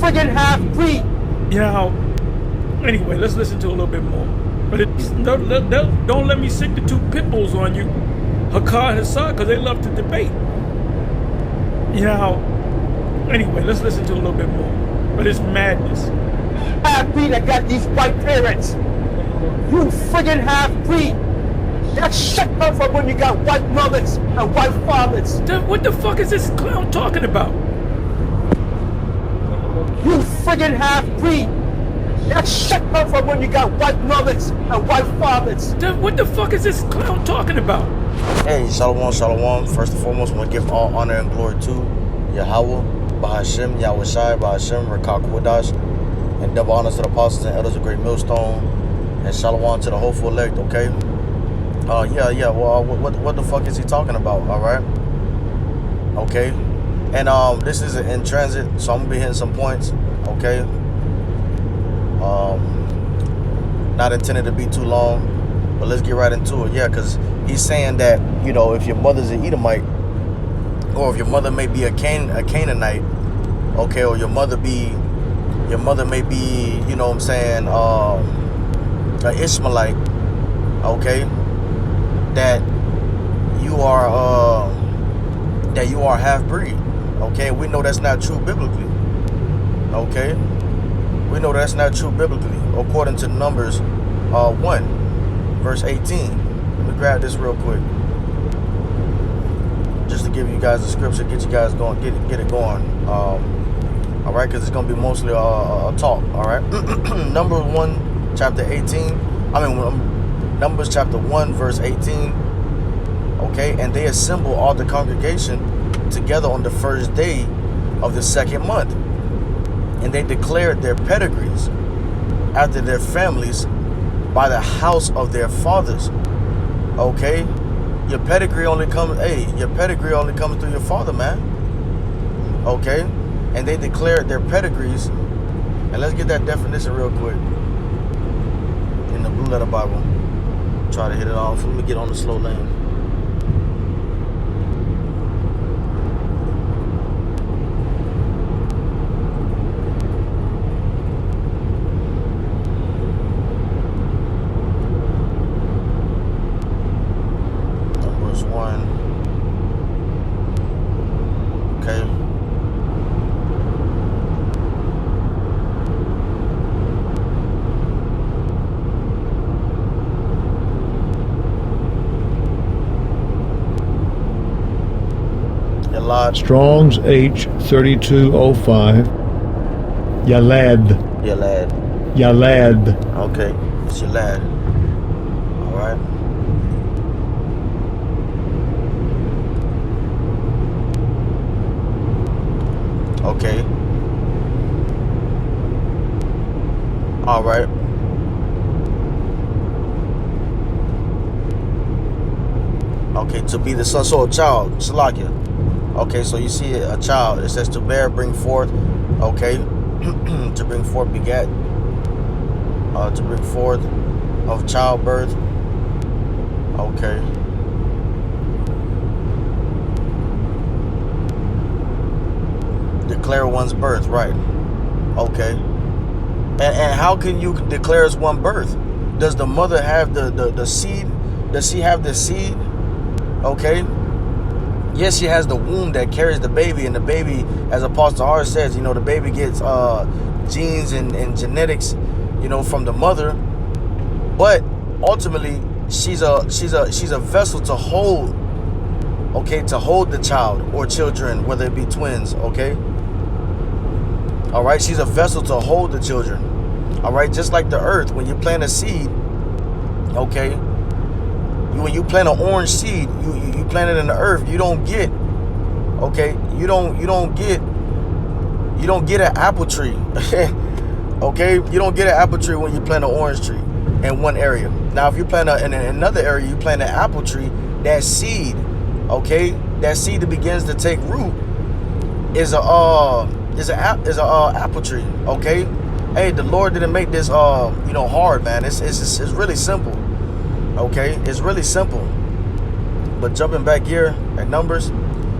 friggin' half-breed. You know, anyway, let's listen to a little bit more. But don't let me sick the two pit bulls on you, Hakar and Hassad, because they love to debate. You know, anyway, let's listen to a little bit more. But it's madness. Half-breed that got these white parents. You friggin' half-breed. That shit comes from when you got white mothers and white fathers. What the fuck is this clown talking about? You friggin' half-breed. That shit comes from when you got white mothers and white fathers. What the fuck is this clown talking about? Hey, shalom, shalom. First and foremost, I want to give all honor and glory to Yahawah, Bahashem, Yahawashi, Bahashem, Rakak Wadash, and double honors to the apostles and elders of Great Millstone, and shalom to the hopeful elect, okay? Well, what the fuck is he talking about, all right? Okay, and this is in transit, so I'm gonna be hitting some points, okay? Not intended to be too long, but let's get right into it. Yeah, because he's saying that, you know, if your mother's an Edomite, or if your mother may be a Canaanite, okay, or your mother may be, you know what I'm saying, an Ishmaelite, okay, that you are half-breed, okay? We know that's not true biblically, okay? We know that's not true biblically, according to Numbers 1, verse 18. Let me grab this real quick, just to give you guys the scripture, get you guys going, get it going. All right, because it's gonna be mostly a talk. All right, Numbers 1, chapter 18. Numbers chapter 1, verse 18. Okay, and they assemble all the congregation together on the first day of the second month, and they declared their pedigrees after their families by the house of their fathers. Okay, your pedigree only comes through your father, man. Okay, and they declared their pedigrees, and let's get that definition real quick in the Blue Letter Bible. Try to hit it off. Let me get on the slow lane. Numbers 1. Okay. Strong's H3205. Yalad. Okay, it's your lad. All right. Okay. All right. Okay, to be the son, so a child, Salakia. Okay, so you see a child. It says to bear, bring forth. Okay, to bring forth begat. To bring forth of childbirth. Okay. Declare one's birth, right? Okay. And how can you declare as one birth? Does the mother have the seed? Does she have the seed? Okay. Yes, she has the womb that carries the baby, and the baby, as Apostle R says, you know, the baby gets genes and genetics, you know, from the mother. But ultimately, she's a vessel to hold, okay, to hold the child or children, whether it be twins, okay. All right, she's a vessel to hold the children. All right, just like the earth, when you plant a seed, okay. When you plant an orange seed, you plant it in the earth. You don't get, okay. You don't get an apple tree, okay. You don't get an apple tree when you plant an orange tree in one area. Now, if you plant in another area, you plant an apple tree. That seed, okay, that seed that begins to take root is a apple tree, okay. Hey, the Lord didn't make this hard, man. It's really simple. Okay, it's really simple. But jumping back here at Numbers,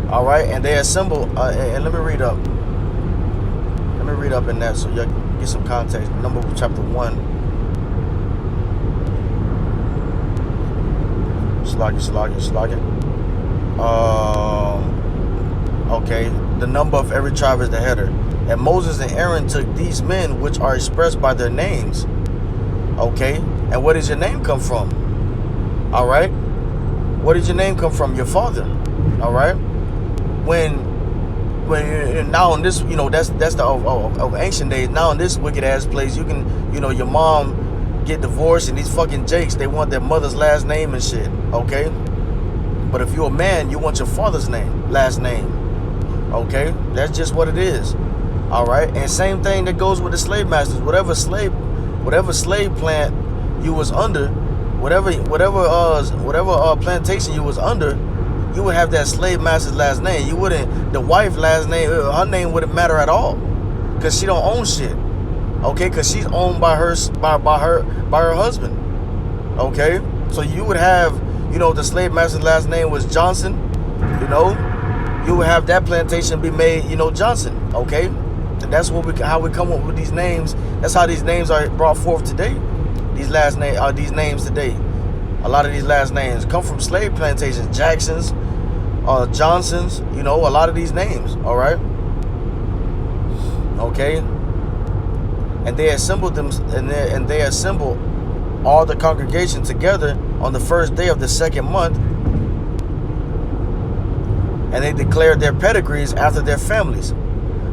all right, and they assemble. And let me read read up in that so y'all get some context. Number chapter 1. Slug it. Okay. The number of every tribe is the header. And Moses and Aaron took these men, which are expressed by their names. Okay. And where does your name come from? All right. Where did your name come from? Your father. All right. When now in this, that's the of ancient days. Now in this wicked ass place, you can, your mom get divorced and these fucking jakes, they want their mother's last name and shit. Okay. But if you're a man, you want your father's last name. Okay. That's just what it is. All right. And same thing that goes with the slave masters. Whatever slave plant you was under, whatever plantation you was under, you would have that slave master's last name. You wouldn't, the wife's last name, her name wouldn't matter at all, because she don't own shit. Okay, because she's owned by her husband. Okay, so you would have, the slave master's last name was Johnson. You would have that plantation be made, Johnson. Okay, and that's how we come up with these names. That's how these names are brought forth today. These names today. A lot of these last names come from slave plantations, Jacksons, Johnsons, a lot of these names, all right? Okay? And they assembled them, and they assembled all the congregation together on the first day of the second month, and they declared their pedigrees after their families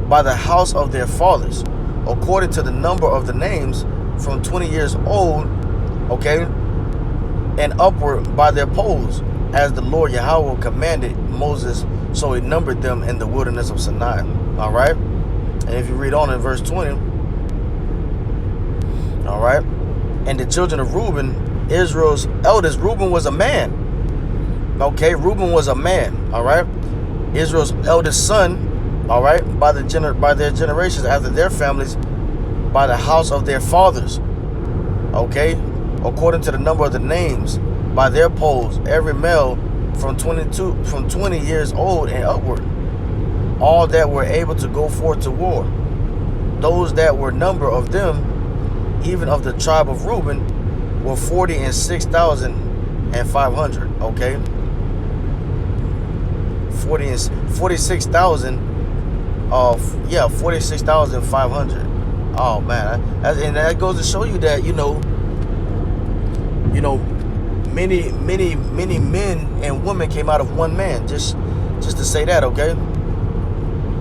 by the house of their fathers, according to the number of the names from 20 years old, okay, and upward by their poles, as the Lord Yahawah commanded Moses, so he numbered them in the wilderness of Sinai. All right? And if you read on in verse 20, all right, and the children of Reuben, Israel's eldest, Reuben was a man. Okay, Reuben was a man. All right, Israel's eldest son. All right, by their generations after their families, by the house of their fathers. Okay, according to the number of the names, by their poles, every male from 20 years old and upward, all that were able to go forth to war. Those that were number of them, even of the tribe of Reuben, were 46,500. Okay, 46,000. 46,500. Oh man, and that goes to show you that many men and women came out of one man. Just to say that, okay.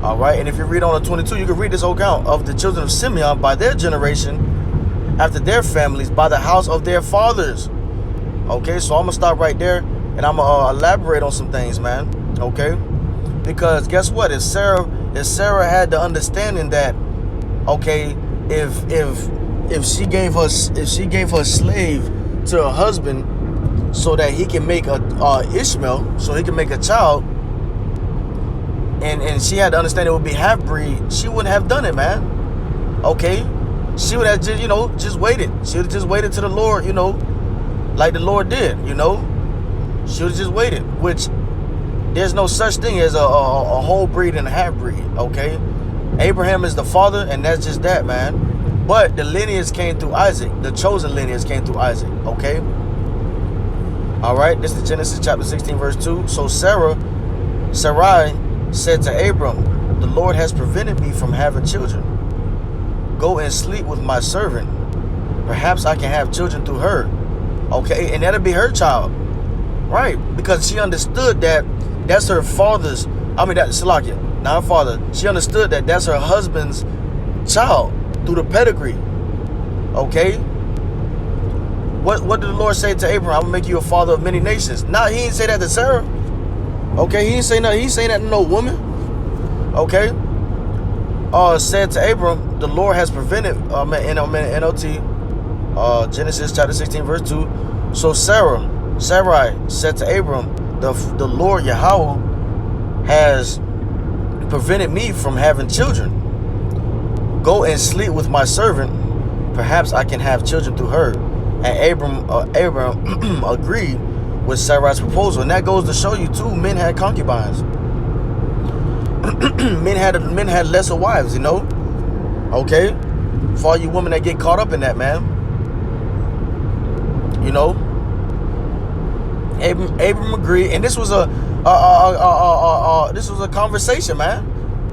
All right, and if you read on the 22, you can read this whole count of the children of Simeon by their generation, after their families, by the house of their fathers. Okay, so I'm gonna stop right there, and I'm gonna elaborate on some things, man. Okay, because guess what? If Sarah had the understanding that, okay, if she gave her slave to her husband so that he can make a Ishmael, so he can make a child, and she had to understand it would be half-breed, she wouldn't have done it, man. Okay, she would have just waited. She would have just waited to the Lord, like the Lord did. She would have just waited, which there's no such thing as a whole breed and a half breed. Okay, Abraham is the father, and that's just that, man. But the lineage came through Isaac. The chosen lineage came through Isaac. Okay. All right. This is Genesis chapter 16, verse 2. So Sarai said to Abram, "The Lord has prevented me from having children. Go and sleep with my servant. Perhaps I can have children through her." Okay, and that'll be her child, right? Because she understood that that's her father's. That's Salakia, not her father. She understood that that's her husband's child through the pedigree. Okay. What did the Lord say to Abraham? "I'm gonna make you a father of many nations." Nah, he didn't say that to Sarah. Okay, he didn't say nothing. He ain't saying that to no woman. Okay. Said to Abram, "The Lord has prevented." NLT. Genesis chapter 16, verse 2. So Sarai said to Abram, the Lord Yahawah has prevented me from having children. Go and sleep with my servant. Perhaps I can have children through her. And Abram agreed with Sarai's proposal. And that goes to show you too, men had concubines. men had lesser wives, Okay? For all you women that get caught up in that, man. You know? Abram agreed, and this was a conversation, man.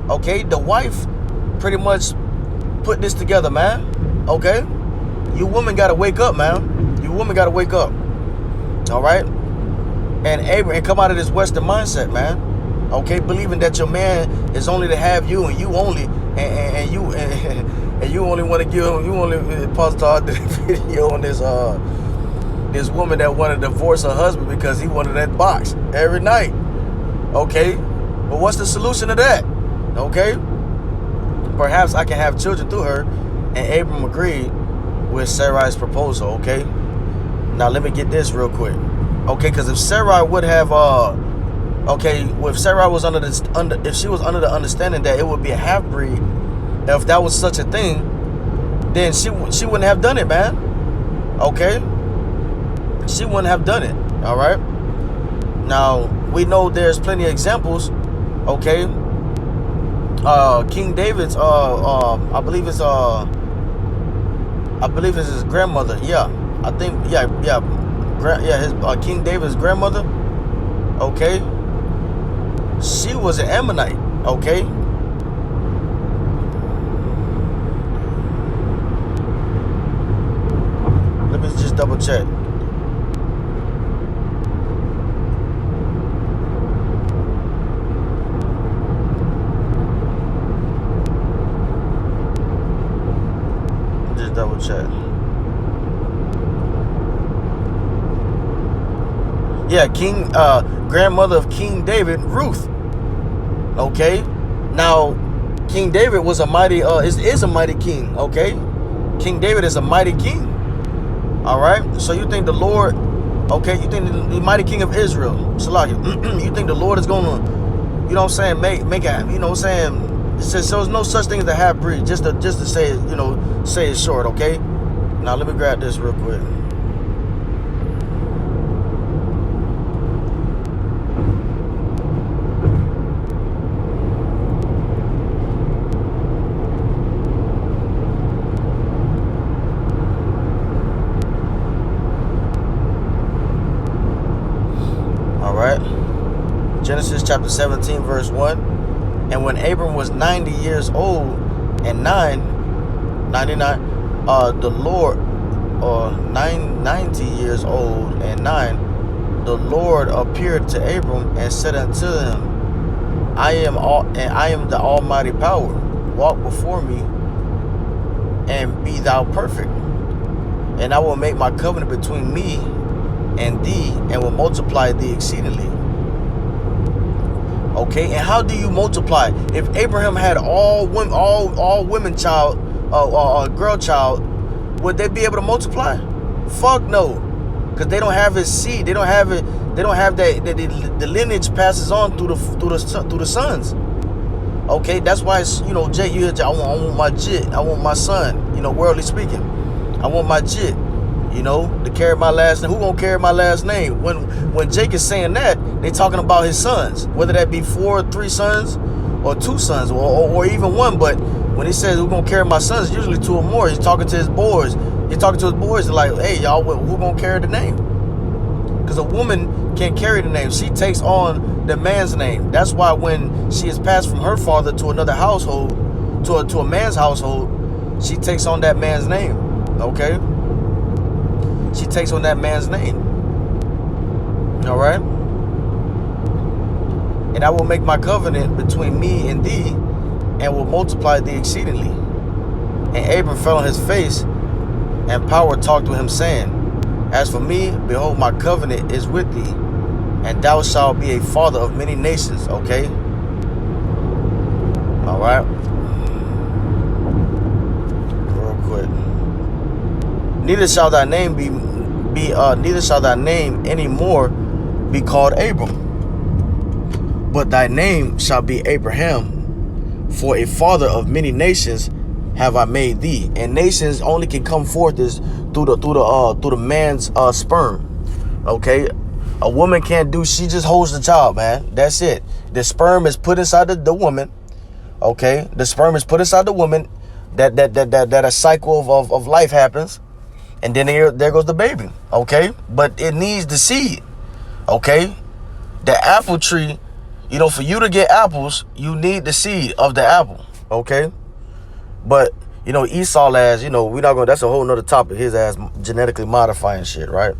Okay? The wife pretty much put this together, man. Okay? You women gotta wake up, man. You women gotta wake up. Alright? And come out of this Western mindset, man. Okay, believing that your man is only to have you, and you only, and you only want to give him. You only Pastor did a video on this woman that wanted to divorce her husband because he wanted that box every night. Okay, but what's the solution to that? Okay, perhaps I can have children through her, and Abram agreed with Sarai's proposal. Okay, now let me get this real quick. Okay, because if Sarai would have if Sarai was if she was under the understanding that it would be a half-breed, if that was such a thing, then she wouldn't have done it, man. Okay? She wouldn't have done it. All right? Now, we know there's plenty of examples, okay? King David's I believe it's his grandmother. Yeah. I think his King David's grandmother, okay? She was an Ammonite, okay? Let me just double check. Just double check. Yeah, grandmother of King David, Ruth. Okay, now King David was a mighty, is a mighty king. Okay, King David is a mighty king. All right, so you think the Lord, okay, you think the mighty king of Israel, Salaki, you think the Lord is gonna, you know what I'm saying, make it, you know what I'm saying? It says there's no such thing as a half breed. Just to say it, you know, say it short. Okay, now let me grab this real quick. Genesis chapter 17 verse 1. And when Abram was 90 years old and 99, the Lord, or 90 years old and 9, the Lord appeared to Abram and said unto him, I am the almighty power. Walk before me and be thou perfect. And I will make my covenant between me and thee, and will multiply thee exceedingly. Okay, and how do you multiply? If Abraham had all women child, girl child, would they be able to multiply? Fuck no, because they don't have his seed. They don't have it. They don't have that. The lineage passes on through the sons. Okay, that's why it's, you know, Jay, you hear, I want my jit. I want my son. You know, worldly speaking, I want my jit. You know, to carry my last name. Who gonna carry my last name? When Jake is saying that, they talking about his sons, whether that be 4 or 3 sons, or 2 sons, or even 1. But when he says who gonna carry my sons, usually 2 or more. He's talking to his boys. He's talking to his boys like, hey, y'all, who gonna carry the name? Because a woman can't carry the name. She takes on the man's name. That's why when she is passed from her father to another household, to a man's household, she takes on that man's name. Okay. She takes on that man's name. All right. And I will make my covenant between me and thee, and will multiply thee exceedingly. And Abram fell on his face, and power talked with him, saying, As for me, behold, my covenant is with thee, and thou shalt be a father of many nations. Okay. All right. Real quick. Neither shall thy name neither shall thy name any more be called Abram, but thy name shall be Abraham, for a father of many nations have I made thee. And nations only can come forth is through the man's sperm. Okay, a woman can't do. She just holds the child, man. That's it. The sperm is put inside the woman. Okay, the sperm is put inside the woman. that a cycle of life happens, and then there goes the baby. Okay, but it needs the seed. Okay, the apple tree, you know, for you to get apples, you need the seed of the apple. Okay, but you know, Esau, as you know, we're not gonna. That's a whole nother topic. His ass genetically modifying shit, right?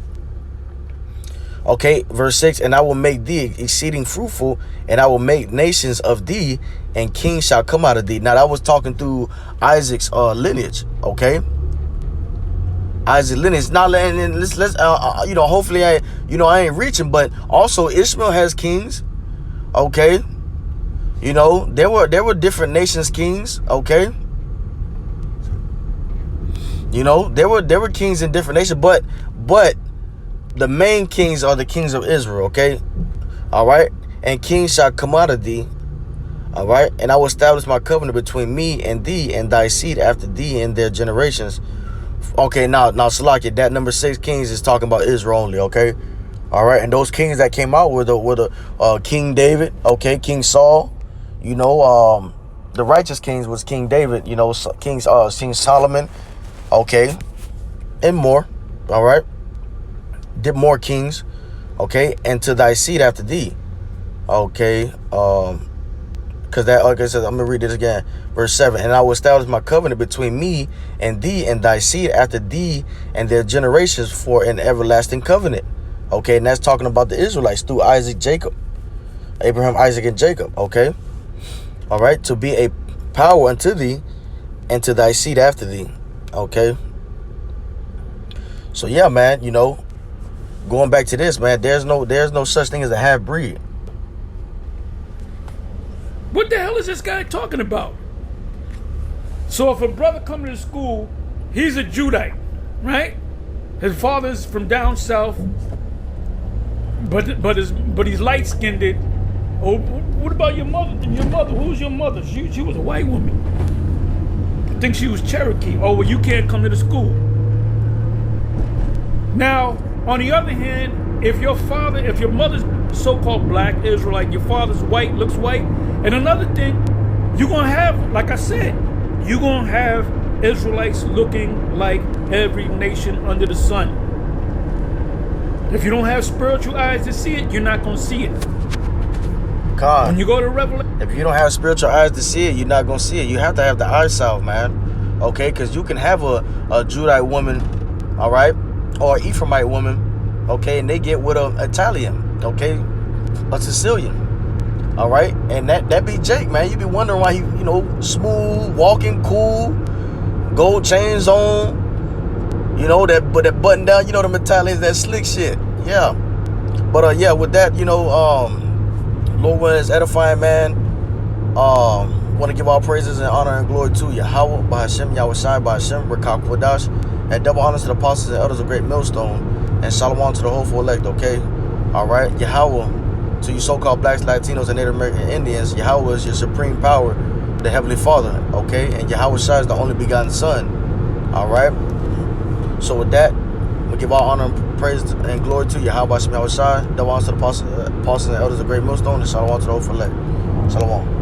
Okay, verse 6, and I will make thee exceeding fruitful, and I will make nations of thee, and kings shall come out of thee. Now that was talking through Isaac's lineage. Okay, Isaac lineage. Now let's you know, hopefully I ain't reaching, but also Ishmael has kings. Okay, you know, there were different nations kings. Okay, you know, there were kings in different nations, but the main kings are the kings of Israel. Okay, all right, and kings shall come out of thee. All right, and I will establish my covenant between me and thee and thy seed after thee and their generations. Okay, now Salakia, that number 6 kings is talking about Israel only. Okay, all right, and those kings that came out were the King David. Okay, King Saul. You know, the righteous kings was King David. You know, King Solomon. Okay, and more. All right, did more kings. Okay, and to thy seed after thee. Okay, because that, like I said, I'm gonna read this again. Verse 7, and I will establish my covenant between me and thee and thy seed after thee and their generations for an everlasting covenant. Okay, and that's talking about the Israelites through Abraham, Isaac, and Jacob. Okay, all right, to be a power unto thee and to thy seed after thee. Okay, so yeah, man, you know, going back to this, man, there's no such thing as a half breed. What the hell is this guy talking about? So if a brother comes to school, he's a Judite, right? His father's from down south, but he's light skinned. Oh, what about your mother? Your mother? Who's your mother? She was a white woman. I think she was Cherokee. Oh, well, you can't come to the school. Now, on the other hand, if your mother's so-called black Israelite, your father's white, looks white, and another thing, you're gonna have, like I said, you're gonna have Israelites looking like every nation under the sun. If you don't have spiritual eyes to see it, you're not gonna see it. God, when you go to Revelation, if you don't have spiritual eyes to see it, you're not gonna see it. You have to have the eyesight, man. Okay, because you can have a Judite woman, all right, or Ephraimite woman, okay, and they get with an Italian, okay, a Sicilian. All right, and that be Jake, man. You be wondering why he, you know, smooth, walking, cool, gold chains on, you know, that button down, you know, the Italians, that slick shit. Yeah, but yeah, with that, you know, Lord willing, is edifying, man. Want to give all praises and honor and glory to Yahawah, Bahashem, Yahawashi, Bahashem, Rekak Wadash, and double honors to the apostles and elders of Great Millstone, and Shalom to the whole elect. Okay, all right, Yahawah. To you so-called blacks, Latinos, and Native American Indians, Yahawah is your supreme power, the Heavenly Father, okay? And Yahawashi is the only begotten Son, all right? So with that, we give all honor and praise and glory to Yahawah, Yahawashi, double honors to the apostles and elders of Great Millstone, and Shalom to the whole elect. Shalom.